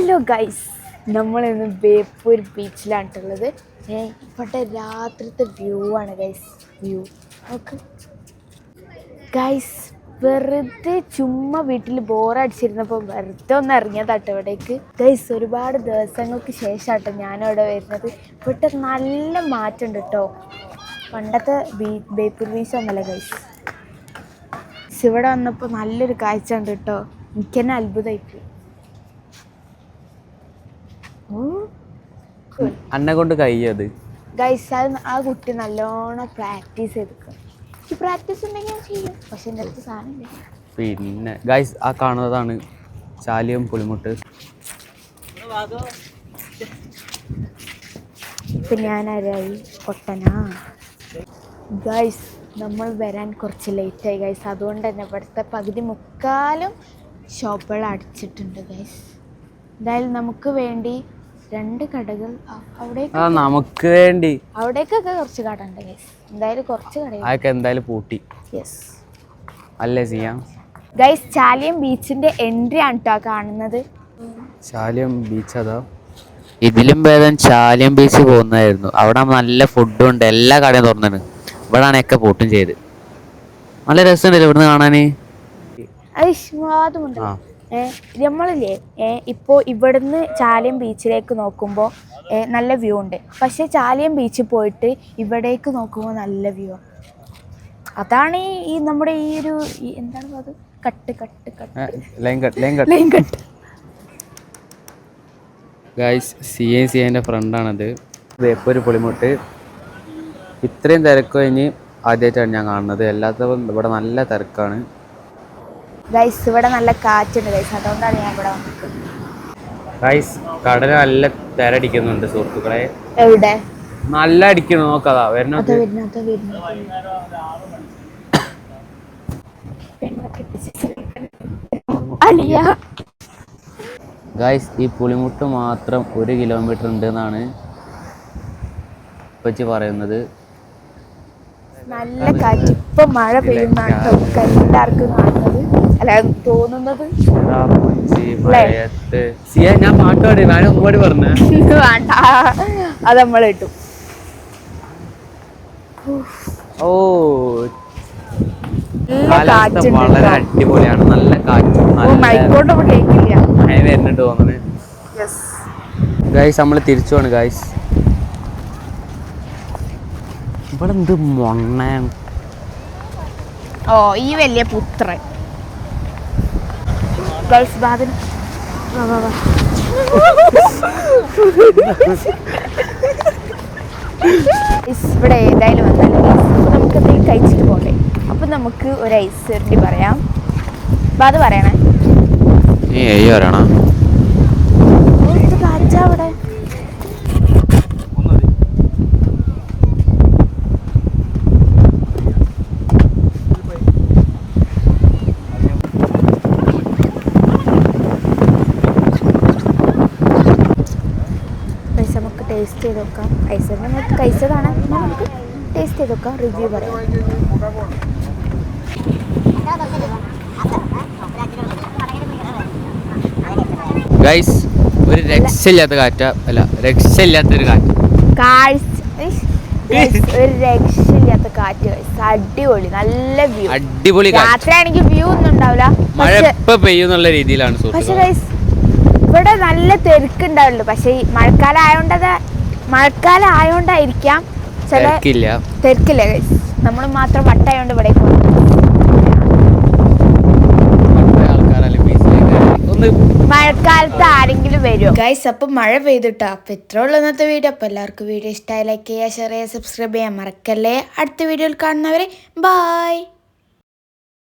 Hello guys, നമ്മളിന്ന് ബേപ്പൂർ ബീച്ചിലാണുള്ളത്. ഇവിടെ രാത്രിത്തെ വ്യൂ ആണ് ഗൈസ്. നോക്ക് ഗൈസ്, വെറുതെ ചുമ്മാ വീട്ടിൽ ബോറടിച്ചിരുന്നപ്പോൾ വെറുതെ ഒന്ന് ഇറങ്ങിയതാട്ടോ ഇവിടേക്ക്. ഗൈസ്, ഒരുപാട് ദിവസങ്ങൾക്ക് ശേഷമാട്ടോ ഞാനിവിടെ വരുന്നത്. ഇവിടെ നല്ല മാറ്റമുണ്ട് കേട്ടോ, പണ്ടത്തെ ബേപ്പൂർ ബീച്ചൊന്നല്ല ഗൈസ്. ഇവിടെ വന്നപ്പോൾ നല്ലൊരു കാഴ്ച ഉണ്ട് കേട്ടോ, എനിക്ക് തന്നെ അത്ഭുതമായിപ്പോയി. അന്നെ കൊണ്ട് കഴിയത് ഗൈസ്, അത് ആ കുട്ടി നല്ലോണം പ്രാക്ടീസ് ചെയ്തിരിക്കും. പ്രാക്ടീസ് ഉണ്ടെങ്കിൽ ഞാൻ ചെയ്യും, പക്ഷെ എൻ്റെ അടുത്ത് സാധനം. പിന്നെ ഗൈസ്, ആ കാണുന്നതാണ് ചാലിയം പുളിമുട്ട്. ഇപ്പം ഞാനാരായി പൊട്ടനാ. ഗൈസ്, നമ്മൾ വരാൻ കുറച്ച് ലേറ്റായി ഗൈസ്. അതുകൊണ്ട് തന്നെ ഇവിടുത്തെ പകുതി മുക്കാലും ഷോപ്പുകൾ അടച്ചിട്ടുണ്ട് ഗൈസ്. എന്തായാലും നമുക്ക് വേണ്ടി 2 കടകൾ നമുക്ക് വേണ്ടി അവിടേക്കൊക്കെ കുറച്ച് കട ഉണ്ട് ഗൈസ്. എന്തായാലും കുറച്ച് കട എന്തായാലും പൂട്ടി. യെസ് അല്ലേ ചെയ്യാം ഗൈസ്. ചാലിയം ബീച്ചിന്റെ എൻട്രി ആണ് കേട്ടോ കാണുന്നത്. ചാലിയം ബീച്ച് അതാ. ഇതിലും ഭേദം ചാലിയം ബീച്ച് പോകുന്നതായിരുന്നു. അവിടെ നല്ല ഫുഡും ഉണ്ട്, എല്ലാ കടയും തുറന്നാണ്. ഇവിടെ ആണൊക്കെ പൂട്ടും ചെയ്ത്. നല്ല രസമുണ്ടല്ലോ ഇവിടുന്ന് കാണാന്. നമ്മളില്ലേ ഇപ്പോൾ ഇവിടുന്ന് ചാലിയം ബീച്ചിലേക്ക് നോക്കുമ്പോൾ നല്ല വ്യൂ ഉണ്ട്. പക്ഷേ ചാലിയം ബീച്ചിൽ പോയിട്ട് ഇവിടേക്ക് നോക്കുമ്പോൾ നല്ല വ്യൂ. അതാണ് ഈ നമ്മുടെ ഈ ഒരു എന്താണ് അത്, ലൈൻ കട്ട്. ഗൈസ്, സിന്റെ ഫ്രണ്ടാണത്. ബേപ്പൂർ പുളിമുട്ട്. ഇത്രയും തിരക്ക് കഴിഞ്ഞ് ആദ്യമായിട്ടാണ് ഞാൻ കാണുന്നത്. എല്ലാത്തപ്പം ഇവിടെ നല്ല തിരക്കാണ് ഗൈസ്. ഇവിടെ നല്ല കാറ്റുണ്ട് ഗൈസ്, അതുകൊണ്ടാണ് ഞാൻ ഇവിടെ വന്നത്. ഗൈസ്, കടൽ നല്ല തിരടിക്കുന്നുണ്ട് സുഹൃത്തുക്കളെ. എവിടെ നല്ല അടിക്കണം, നോക്കാതാ വരുന്നത്. ഗൈസ്, ഈ പുളിമുട്ട് മാത്രം 1 കിലോമീറ്റർ ഉണ്ട് എന്നാണ് ഇപ്പച്ചി പറയുന്നത്. നല്ല കാറ്റ്. ഇപ്പൊ മഴ പെയ്യുന്നതാണ് എല്ലാവർക്കും കാണുന്നത്, അല്ല തോന്നുന്നത്. ഞാൻ പാട്ടോടി ഒന്നുപാടി പറഞ്ഞു വേണ്ട, അത് നമ്മൾ കിട്ടും. ഓ, വളരെ അടിപൊളിയാണ്. നല്ല കാറ്റും മഴ വരുന്നുണ്ട് തോന്നുന്നു. ഗൈസ്, നമ്മൾ തിരിച്ചു പോണ് ഗൈസ്. ഇവിടെ എന്ത് മൊണ്ണയാണ്. ഓ, ഈ വലിയ പുത്രൻ ഗൾഫ് ബാദൻ. ഇവിടെ ഏതായാലും വന്നാലും നമുക്ക് എന്തെങ്കിലും കഴിച്ചിട്ട് പോകണ്ടേ. അപ്പൊ നമുക്ക് ഒരു ഐസ് വരണ്ടി പറയാം. ബാദ് പറയണേ. കാറ്റാ അവിടെ. നമുക്ക് ടേസ്റ്റ് ചെയ്ത് നോക്കാം. ഐസ് നമുക്ക് കഴിച്ചതാണ്, നമുക്ക് ടേസ്റ്റ് ചെയ്ത് നോക്കാം, റിവ്യൂ പറയാം. ഗൈസ്, ഒരു രക്ഷയില്ലാത്ത കാറ്റാ, അല്ല രക്ഷയില്ലാത്തൊരു കാറ്റ്. ഒരു രക്ഷയില്ലാത്ത കാറ്റ് ഗൈസ്. അടിപൊളി, നല്ല വ്യൂ. അടിപൊളി. രാത്രിയാണെങ്കിൽ വ്യൂ ഒന്നും ഉണ്ടാവില്ല, മഴ എപ്പോ പെയ്യുന്നുള്ള രീതിയിലാണ്. പക്ഷെ ഗൈസ്, ഇവിടെ നല്ല തിരക്കുണ്ടാവുള്ളൂ. പക്ഷെ ഈ മഴക്കാലം ആയോണ്ടായിരിക്കാം ചില തിരക്കില്ല ഗൈസ്. നമ്മൾ മാത്രം വട്ടായോണ്ട് ഇവിടെ മഴക്കാലത്ത് ആരെങ്കിലും വരുമോ ഗൈസ്? അപ്പം മഴ പെയ്തിട്ടോ. അപ്പം ഇത്ര ഉള്ളൂ ഇന്നത്തെ വീഡിയോ. അപ്പം എല്ലാവർക്കും വീഡിയോ ഇഷ്ടമായി ലൈക്ക് ചെയ്യുക, ഷെയർ ചെയ്യുക, സബ്സ്ക്രൈബ് ചെയ്യാൻ മറക്കല്ലേ. അടുത്ത വീഡിയോയിൽ കാണുന്നവരെ ബൈ.